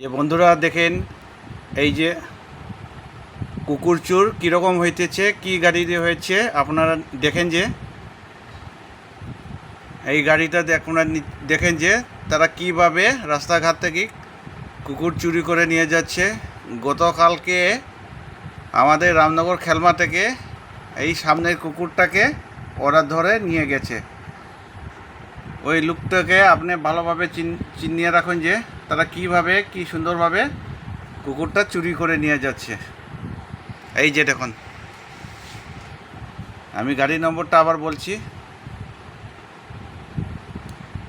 যে বন্ধুরা দেখেন, এই যে কুকুর চোর কীরকম হইতেছে, কি গাড়ি দিয়ে হয়েছে আপনারা দেখেন। যে এই গাড়িটা আপনারা দেখেন যে তারা কিভাবে রাস্তাঘাট থেকে কুকুর চুরি করে নিয়ে যাচ্ছে। গতকালকে আমাদের রামনগর খেলমা থেকে এই সামনের কুকুরটাকে ওরা ধরে নিয়ে গেছে। ওই লোকটাকে আপনি ভালোভাবে চিনিয়ে রাখুন যে তারা কিভাবে কি সুন্দরভাবে কুকুরটা চুরি করে নিয়ে যাচ্ছে। এই যে দেখুন, আমি গাড়ি নম্বরটা আবার বলছি।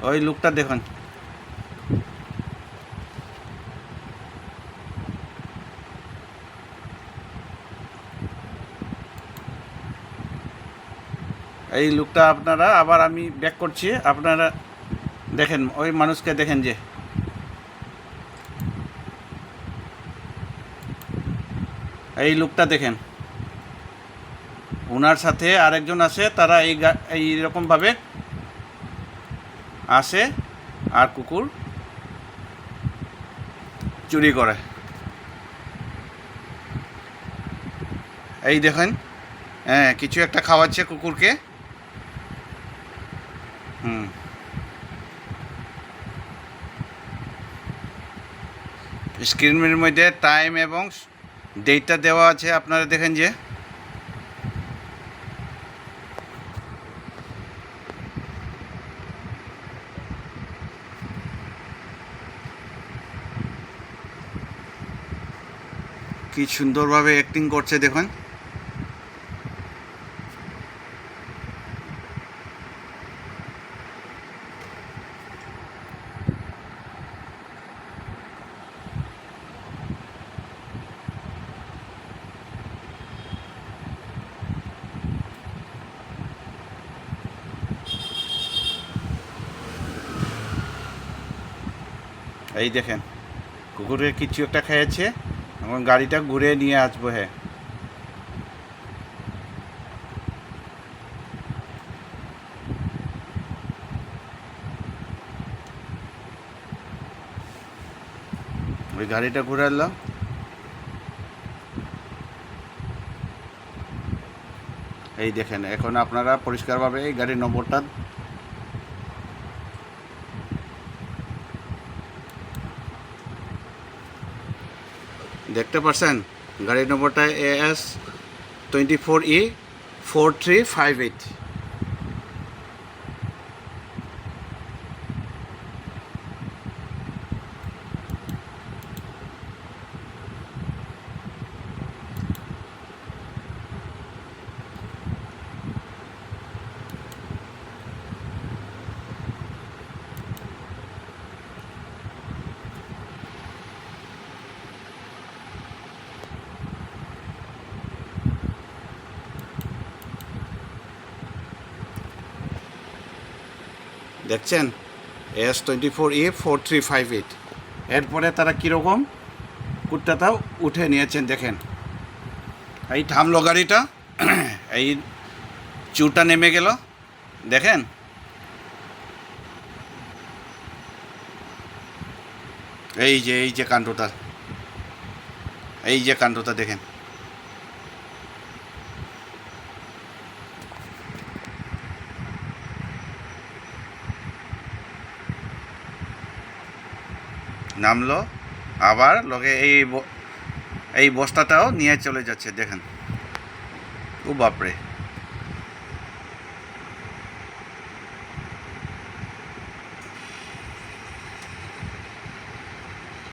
ওই লোকটা দেখুন, এই লোকটা আপনারা আবার আমি ব্যাক করছি, আপনারা দেখেন ওই মানুষকে দেখেন যে এই লোকটা দেখেন, ওনার সাথে আরেকজন আছে, তারা এইরকমভাবে আসে আর কুকুর চুরি করে। এই দেখেন, হ্যাঁ কিছু একটা খাওয়াচ্ছে কুকুরকে। স্ক্রিনের মধ্যে টাইম এবং ডেটটা দেওয়া আছে, আপনারা দেখেন যে কি সুন্দরভাবে অ্যাক্টিং করছে দেখুন। এই দেখেন, কুকুরের কিছু একটা খেয়েছে এবং গাড়িটা ঘুরে নিয়ে আসবো। হ্যাঁ, ওই গাড়িটা ঘুরে এলো। এই দেখেন, এখন আপনারা পরিষ্কারভাবে এই গাড়ির নম্বরটা দেখতে পাচ্ছেন। গাড়ির নম্বরটা AS24E4358। দেখছেন, AS24E4358। এরপরে তারা কীরকম কুত্তাটাও উঠে নিয়েছেন দেখেন। এই থামলো গাড়িটা, এই চুরটা নেমে গেল দেখেন। এই যে কাণ্ডটা, এই যে কাণ্ডটা দেখেন। নামলো, আবার লগে এই বস্তাটাও নিয়ে চলে যাচ্ছে দেখেন। ও বাপরে।